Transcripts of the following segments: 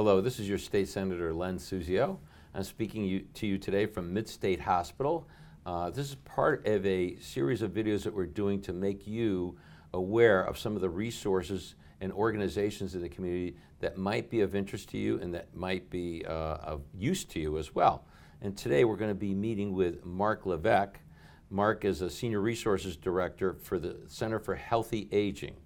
Hello, this is your State Senator Len Suzio. I'm speaking to you today from Mid-State Hospital. This is part of a series of videos that we're doing to make you aware of some of the resources and organizations in the community that might be of interest to you and that might be of use to you as well. And today we're going to be meeting with Marc Levesque. Marc is a Senior Resources Director for the Center for Healthy Aging.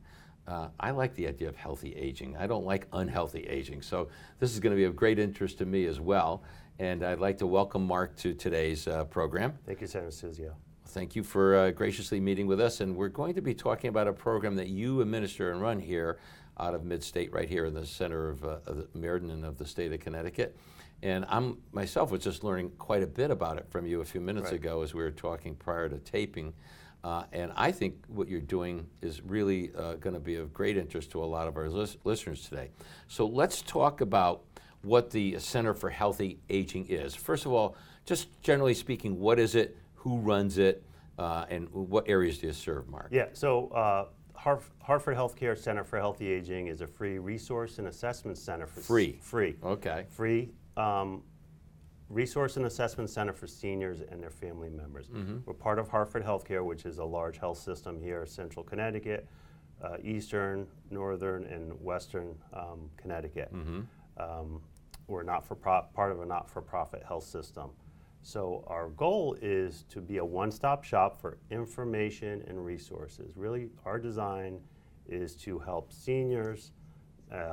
I like the idea of healthy aging. I don't like unhealthy aging. So this is going to be of great interest to me as well. And I'd like to welcome Marc to today's program. Thank you, Senator Suzio. Thank you for graciously meeting with us. And we're going to be talking about a program that you administer and run here out of Mid-State, right here in the center of Meriden and of the state of Connecticut. And I myself was just learning quite a bit about it from you a few minutes ago as we were talking prior to taping. And I think what you're doing is really going to be of great interest to a lot of our listeners today. So let's talk about what the Center for Healthy Aging is. First of all, just generally speaking, what is it, who runs it, and what areas do you serve, Marc? Yeah, so Hartford Healthcare Center for Healthy Aging is a free resource and assessment center for Free. Okay. Free resource and assessment center for seniors and their family members. Mm-hmm. We're part of Hartford Healthcare, which is a large health system here, central Connecticut, eastern, northern, and western Connecticut. Mm-hmm. We're part of a not-for-profit health system. So our goal is to be a one-stop shop for information and resources. Really, our design is to help seniors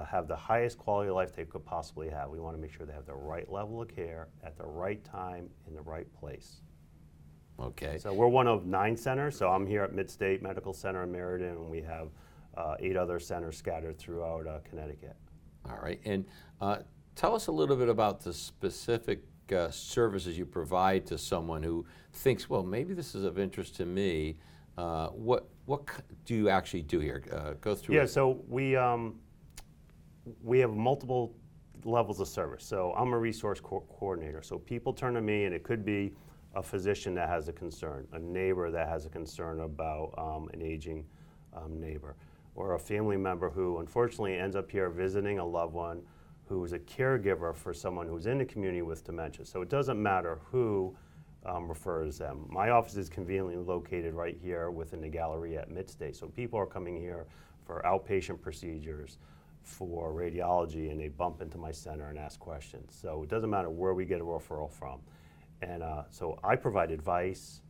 have the highest quality of life they could possibly have. We want to make sure they have the right level of care at the right time in the right place. Okay. So we're one of 9 centers. So I'm here at Mid-State Medical Center in Meriden, and we have 8 other centers scattered throughout Connecticut. All right. And tell us a little bit about the specific services you provide to someone who thinks, well, maybe this is of interest to me. What do you actually do here? Go through. Yeah. So we have multiple levels of service. So I'm a resource coordinator. So people turn to me, and it could be a physician that has a concern, a neighbor that has a concern about an aging neighbor, or a family member who unfortunately ends up here visiting a loved one who is a caregiver for someone who's in the community with dementia. So it doesn't matter who refers them. My office is conveniently located right here within the gallery at Mid-State. So people are coming here for outpatient procedures, for radiology, and they bump into my center and ask questions. So it doesn't matter where we get a referral from. And so I provide advice,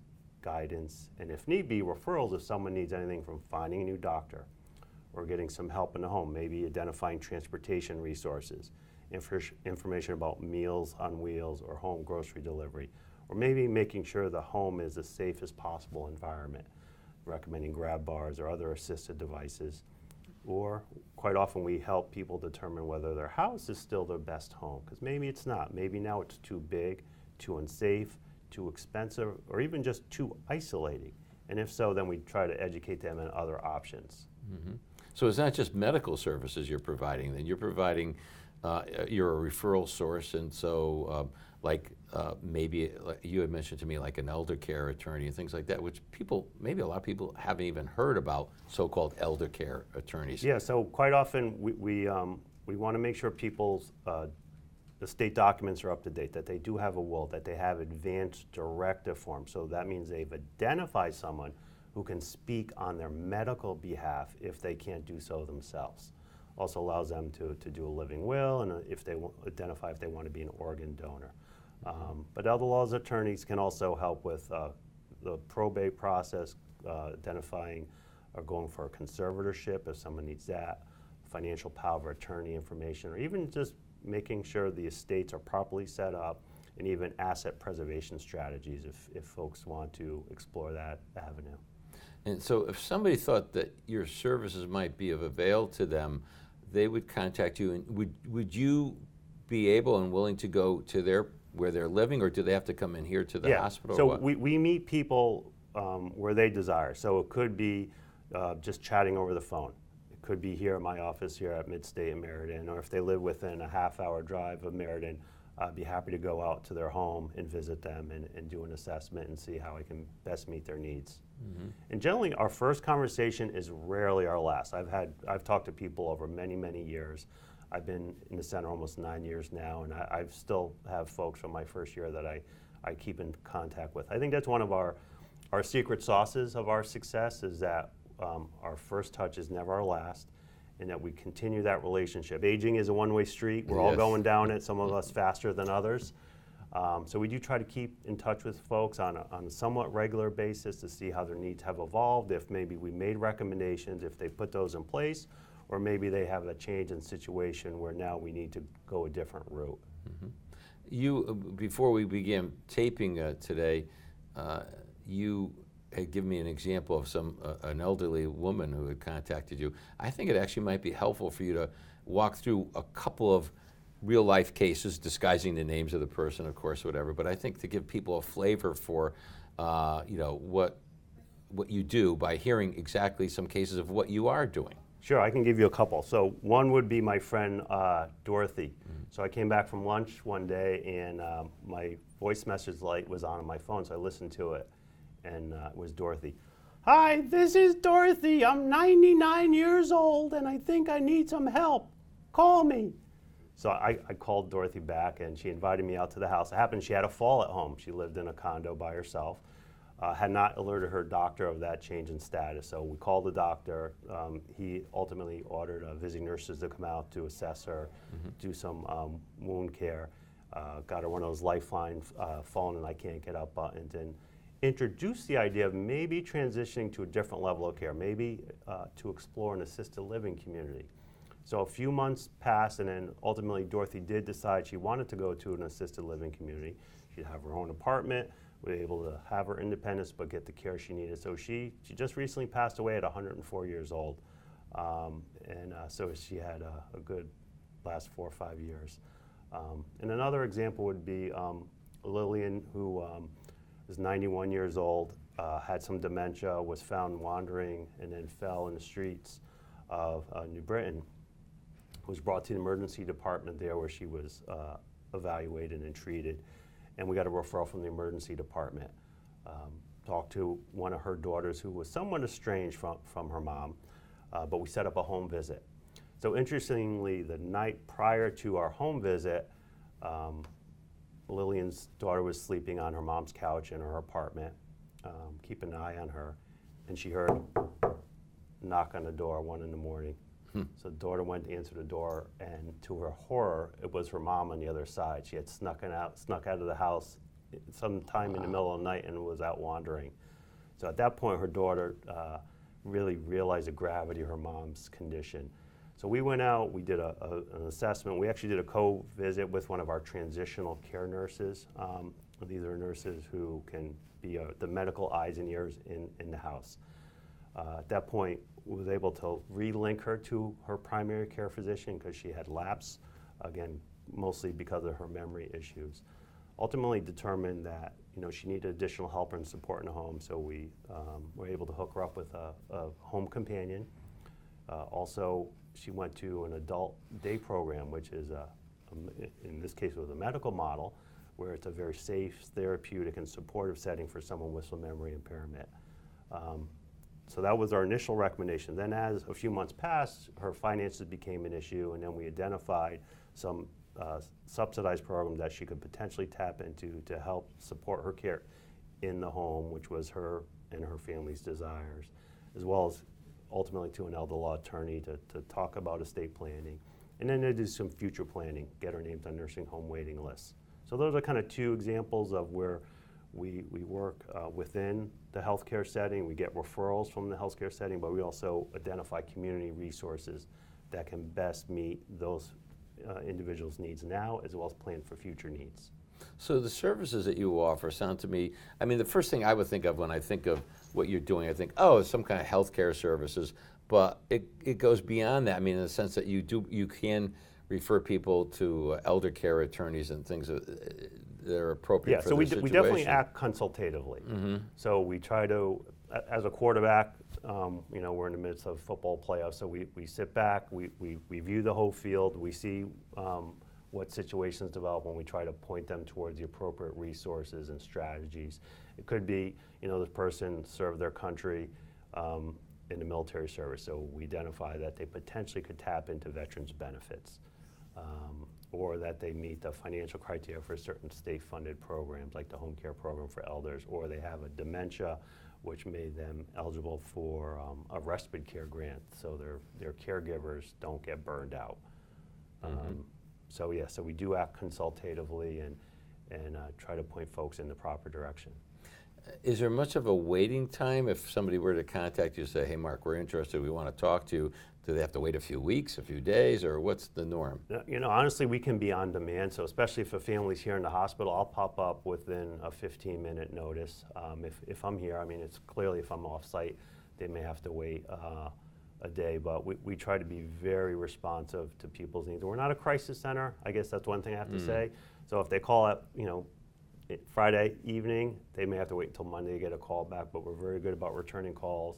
guidance, and if need be, referrals if someone needs anything from finding a new doctor or getting some help in the home, maybe identifying transportation resources, information about Meals on Wheels or home grocery delivery, or maybe making sure the home is the safest possible environment, recommending grab bars or other assisted devices. Or quite often we help people determine whether their house is still their best home, because maybe it's not. Maybe now it's too big, too unsafe, too expensive, or even just too isolating. And if so, then we try to educate them on other options. Mm-hmm. So it's not just medical services you're providing, then you're providing, you're a referral source, and so maybe you had mentioned to me like an elder care attorney and things like that, which maybe a lot of people haven't even heard about so-called elder care attorneys. Yeah, so quite often we want to make sure people's estate documents are up to date, that they do have a will, that they have advanced directive forms. So that means they've identified someone who can speak on their medical behalf if they can't do so themselves. Also allows them to do a living will, and if they identify if they want to be an organ donor. But elder laws attorneys can also help with the probate process, identifying or going for a conservatorship if someone needs that, financial power of attorney information, or even just making sure the estates are properly set up, and even asset preservation strategies if folks want to explore that avenue. And so if somebody thought that your services might be of avail to them, they would contact you, and would you be able and willing to go to where they're living, or do they have to come in here to the hospital? So we meet people where they desire. So it could be just chatting over the phone. It could be here at my office here at Mid-State in Meriden, or if they live within a half-hour drive of Meriden, I'd be happy to go out to their home and visit them and do an assessment and see how I can best meet their needs. Mm-hmm. And generally, our first conversation is rarely our last. I've talked to people over many, many years I've been in the center almost 9 years now, and I still have folks from my first year that I keep in contact with. I think that's one of our secret sauces of our success is that our first touch is never our last, and that we continue that relationship. Aging is a one-way street. We're all going down it, some of us faster than others. So we do try to keep in touch with folks on a somewhat regular basis to see how their needs have evolved, if maybe we made recommendations, if they put those in place, or maybe they have a change in situation where now we need to go a different route. Mm-hmm. You, before we began taping today, you had given me an example of an elderly woman who had contacted you. I think it actually might be helpful for you to walk through a couple of real life cases, disguising the names of the person, of course, whatever, but I think to give people a flavor for what you do by hearing exactly some cases of what you are doing. Sure, I can give you a couple. So one would be my friend Dorothy. Mm-hmm. So I came back from lunch one day and my voice message light was on my phone, so I listened to it, and it was Dorothy. Hi, this is Dorothy. I'm 99 years old and I think I need some help. Call me. So I called Dorothy back and she invited me out to the house. It happened she had a fall at home. She lived in a condo by herself. Had not alerted her doctor of that change in status. So we called the doctor. He ultimately ordered visiting nurses to come out to assess her, do some wound care, got her one of those lifeline fallen and I can't get up buttons, and introduced the idea of maybe transitioning to a different level of care, maybe to explore an assisted living community. So a few months passed, and then ultimately Dorothy did decide she wanted to go to an assisted living community. She'd have her own apartment, was able to have her independence but get the care she needed. So she just recently passed away at 104 years old. So she had a good last 4 or 5 years. And another example would be Lillian, who is 91 years old, had some dementia, was found wandering, and then fell in the streets of New Britain. Was brought to the emergency department there where she was evaluated and treated, and we got a referral from the emergency department. Talked to one of her daughters who was somewhat estranged from her mom, but we set up a home visit. So interestingly, the night prior to our home visit, Lillian's daughter was sleeping on her mom's couch in her apartment, keeping an eye on her, and she heard a knock on the door 1 in the morning. So the daughter went to answer the door, and to her horror, it was her mom on the other side. She had snuck out of the house sometime in the middle of the night and was out wandering. So at that point, her daughter really realized the gravity of her mom's condition. So we went out, we did an assessment. We actually did a co-visit with one of our transitional care nurses. These are nurses who can be the medical eyes and ears in the house. At that point, was able to relink her to her primary care physician because she had lapse, again, mostly because of her memory issues. Ultimately determined that she needed additional help and support in the home, so we were able to hook her up with a home companion. Also, she went to an adult day program, which is, in this case, was a medical model, where it's a very safe, therapeutic, and supportive setting for someone with some memory impairment. So that was our initial recommendation. Then as a few months passed, her finances became an issue, and then we identified some subsidized program that she could potentially tap into to help support her care in the home, which was her and her family's desires, as well as ultimately to an elder law attorney to talk about estate planning. And then to do some future planning, get her named on nursing home waiting lists. So those are kind of two examples of where we work within the healthcare setting. We get referrals from the healthcare setting, but we also identify community resources that can best meet those individuals' needs now, as well as plan for future needs. So the services that you offer sound to me, I mean, the first thing I would think of when I think of what you're doing, I think, oh, it's some kind of healthcare services, but it goes beyond that. I mean, in the sense that you can refer people to elder care attorneys and things that are appropriate for their situation. We definitely act consultatively. Mm-hmm. So we try to, as a quarterback, we're in the midst of football playoffs, so we sit back, we view the whole field, we see what situations develop when we try to point them towards the appropriate resources and strategies. It could be, this person served their country in the military service, so we identify that they potentially could tap into veterans benefits. or that they meet the financial criteria for certain state-funded programs like the home care program for elders, or they have a dementia which made them eligible for a respite care grant so their caregivers don't get burned out. So yeah, so we do act consultatively and try to point folks in the proper direction. Is there much of a waiting time if somebody were to contact you and say, hey Mark, we're interested, we want to talk to you? Do they have to wait a few weeks, a few days, or what's the norm? You know, honestly, we can be on demand, so especially if a family's here in the hospital, I'll pop up within a 15-minute notice. If I'm here, I mean, it's clearly if I'm off-site, they may have to wait a day, but we try to be very responsive to people's needs. We're not a crisis center, I guess that's one thing I have to say. So if they call at, you know, Friday evening, they may have to wait until Monday to get a call back, but we're very good about returning calls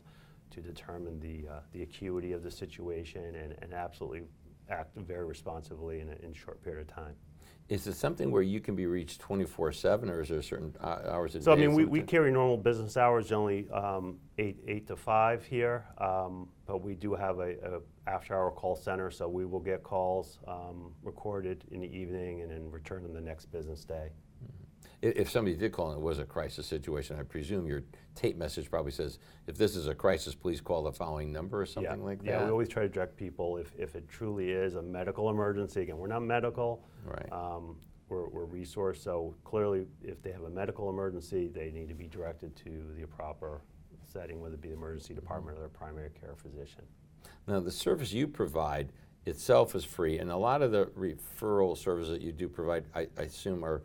to determine the acuity of the situation and absolutely act very responsively in a short period of time. Is it something where you can be reached 24/7, or is there certain hours a day? So I mean, we carry normal business hours, generally 8 to 5 here, but we do have a after-hour call center, so we will get calls recorded in the evening and then return them the next business day. If somebody did call and it was a crisis situation, I presume your tape message probably says, if this is a crisis, please call the following number or something like that? Yeah, we always try to direct people if it truly is a medical emergency. Again, we're not medical. Right. We're resourced, so clearly if they have a medical emergency, they need to be directed to the proper setting, whether it be the emergency department or their primary care physician. Now, the service you provide itself is free, and a lot of the referral services that you do provide, I assume, are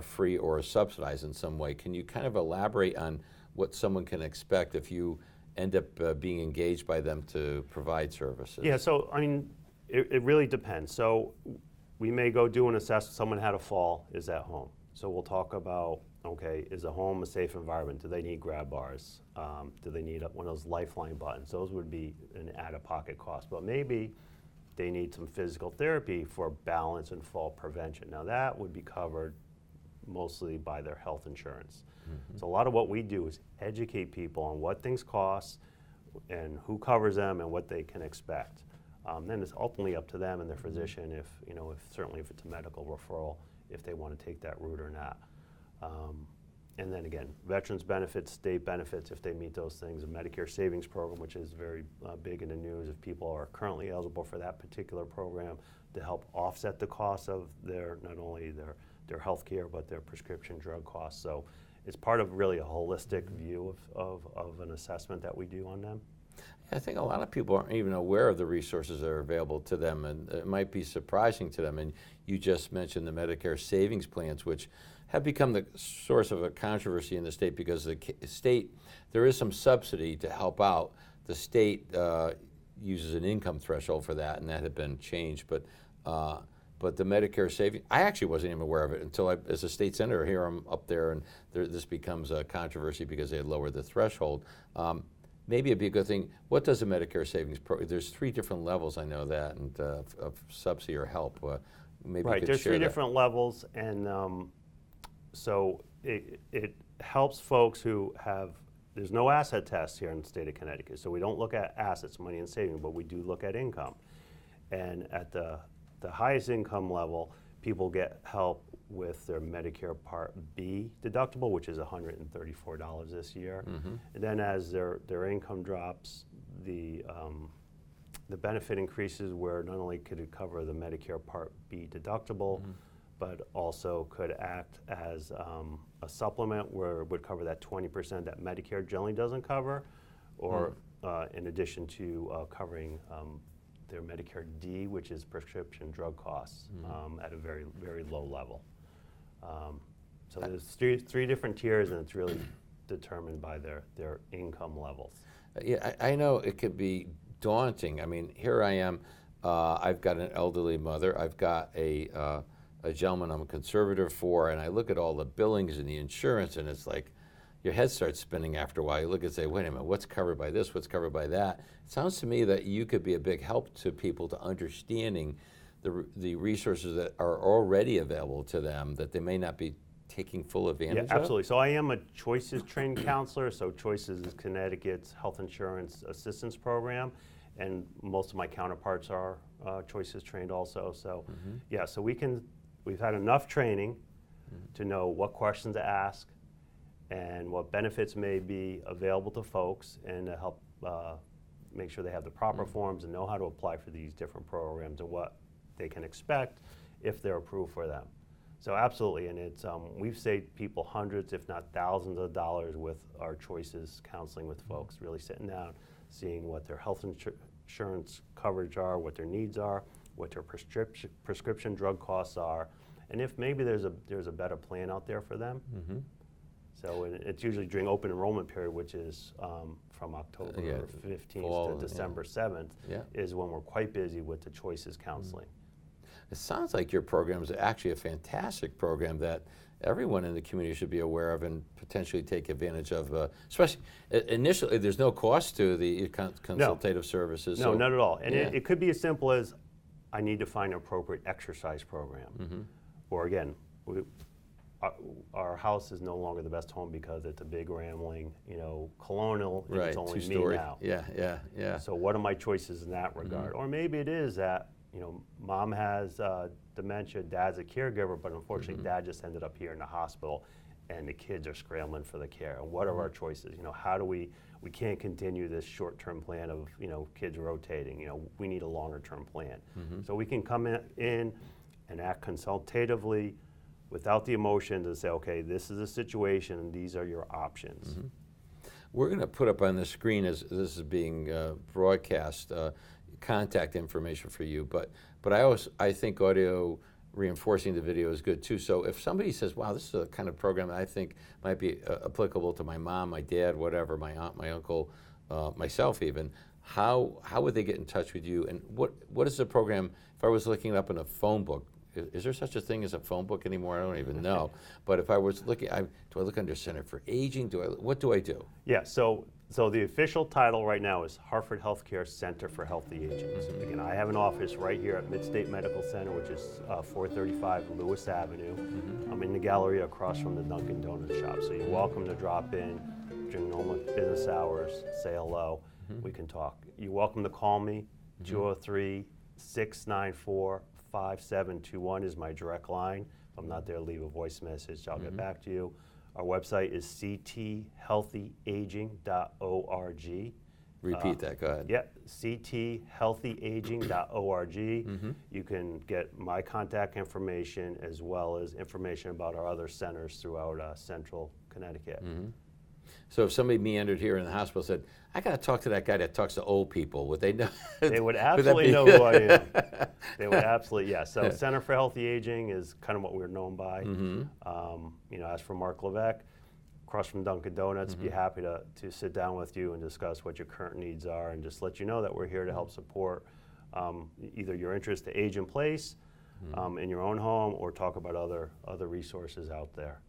free or subsidized in some way. Can you kind of elaborate on what someone can expect if you end up being engaged by them to provide services? Yeah, so I mean, it really depends. So we may go do an assessment, someone had a fall, is at home. So we'll talk about, okay, is a home a safe environment? Do they need grab bars? Do they need one of those lifeline buttons? Those would be an out-of-pocket cost. But maybe they need some physical therapy for balance and fall prevention. Now that would be covered mostly by their health insurance. So a lot of what we do is educate people on what things cost and who covers them and what they can expect. Then it's ultimately up to them and their physician certainly if it's a medical referral, if they want to take that route or not. And then again, veterans benefits, state benefits, if they meet those things, a Medicare savings program, which is very big in the news, if people are currently eligible for that particular program to help offset the cost of not only their health care, but their prescription drug costs. So it's part of really a holistic view of an assessment that we do on them. I think a lot of people aren't even aware of the resources that are available to them, and it might be surprising to them. And you just mentioned the Medicare savings plans, which have become the source of a controversy in the state because the state, there is some subsidy to help out. The state uses an income threshold for that, and that had been changed. But the Medicare savings, I actually wasn't even aware of it until as a state senator here, I'm up there, and this becomes a controversy because they had lowered the threshold. Maybe it'd be a good thing. What does a Medicare savings program? There's 3 different levels, I know that, and of subsidy or help. Maybe right, you could there's share 3 that. different levels, and so it helps folks who there's no asset test here in the state of Connecticut, so we don't look at assets, money and saving, but we do look at income. And at the highest income level, people get help with their Medicare Part B deductible, which is $134 this year. And then as their income drops, the benefit increases where not only could it cover the Medicare Part B deductible, but also could act as a supplement where it would cover that 20% that Medicare generally doesn't cover, or in addition to covering their Medicare D, which is prescription drug costs at a very, very low level. So there's three different tiers, and it's really determined by their income levels. Yeah, I know it could be daunting. I mean, here I am. I've got an elderly mother. I've got a gentleman I'm a conservator for, and I look at all the billings and the insurance, and it's like your head starts spinning after a while. You look and say, wait a minute, what's covered by this? What's covered by that? It sounds to me that you could be a big help to people to understanding the resources that are already available to them that they may not be taking full advantage of? Absolutely. So I am a Choices trained counselor. So Choices is Connecticut's health insurance assistance program, and most of my counterparts are Choices trained also. So yeah, so we've had enough training to know what questions to ask and what benefits may be available to folks, and to help make sure they have the proper forms and know how to apply for these different programs and what they can expect if they're approved for them. So absolutely, and it's we've saved people hundreds, if not thousands of dollars with our Choices counseling with folks, really sitting down, seeing what their health insurance coverage are, what their needs are, what their prescription drug costs are, and if maybe there's a better plan out there for them. So it's usually during open enrollment period, which is from October 15th to December 7th, is when we're quite busy with the Choices counseling. It sounds like your program is actually a fantastic program that everyone in the community should be aware of and potentially take advantage of, especially initially. There's no cost to the consultative services. No, not at all. And it could be as simple as, I need to find an appropriate exercise program. Or again, our house is no longer the best home because it's a big rambling, colonial, and it's only me now. Yeah. So what are my choices in that regard? Or maybe it is that, mom has dementia, dad's a caregiver, but unfortunately dad just ended up here in the hospital and the kids are scrambling for the care. And what are our choices? How do we can't continue this short-term plan of, kids rotating. We need a longer-term plan. So we can come in and act consultatively without the emotions and say, okay, this is a situation and these are your options. We're going to put up on the screen, as this is being broadcast, contact information for you, but I think audio reinforcing the video is good too. So if somebody says, wow, this is a kind of program that I think might be applicable to my mom, my dad, whatever, my aunt, my uncle, myself even, how would they get in touch with you? And what is the program? If I was looking it up in a phone book, is there such a thing as a phone book anymore? I don't even know. But if I was looking, do I look under Center for Aging? What do I do? Yeah, so the official title right now is Harford Healthcare Center for Healthy Aging. So again, I have an office right here at Midstate Medical Center, which is 435 Lewis Avenue. I'm in the gallery across from the Dunkin' Donuts shop. So you're welcome to drop in during normal business hours, say hello. We can talk. You're welcome to call me. 203-694-5721 is my direct line. If I'm not there, leave a voice message. I'll get back to you. Our website is cthealthyaging.org. Repeat that, go ahead. Yeah, cthealthyaging.org. You can get my contact information as well as information about our other centers throughout central Connecticut. So if somebody meandered here in the hospital and said, I got to talk to that guy that talks to old people, would they know? They would absolutely know who I am. They would absolutely, yeah. So Center for Healthy Aging is kind of what we're known by. As for Marc Levesque, across from Dunkin' Donuts, be happy to sit down with you and discuss what your current needs are and just let you know that we're here to help support either your interest to age in place in your own home, or talk about other resources out there.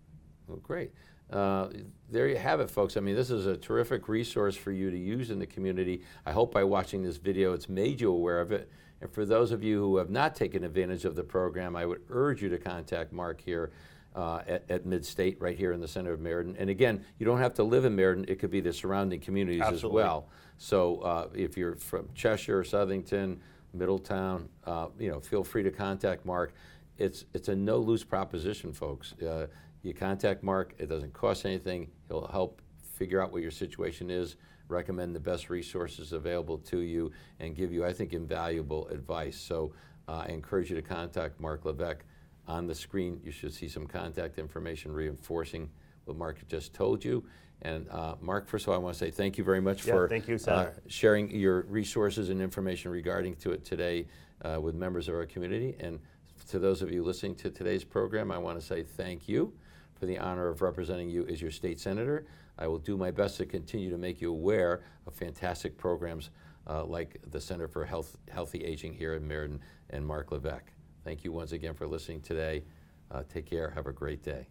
Well, great. There you have it, folks. I mean, this is a terrific resource for you to use in the community. I hope by watching this video it's made you aware of it. And for those of you who have not taken advantage of the program, I would urge you to contact Marc here at Midstate, right here in the center of Meriden. And again, you don't have to live in Meriden. It could be the surrounding communities as well. So if you're from Cheshire, Southington, Middletown, feel free to contact Marc. It's a no-lose proposition, folks. You contact Marc, it doesn't cost anything. He'll help figure out what your situation is, recommend the best resources available to you, and give you, I think, invaluable advice. So I encourage you to contact Marc Levesque. On the screen, you should see some contact information reinforcing what Marc just told you. And Marc, first of all, I want to say thank you very much for thank you, sharing your resources and information regarding to it today with members of our community. And to those of you listening to today's program, I want to say thank you for the honor of representing you as your state senator. I will do my best to continue to make you aware of fantastic programs like the Center for Healthy Aging here in Meriden and Marc Levesque. Thank you once again for listening today. Take care. Have a great day.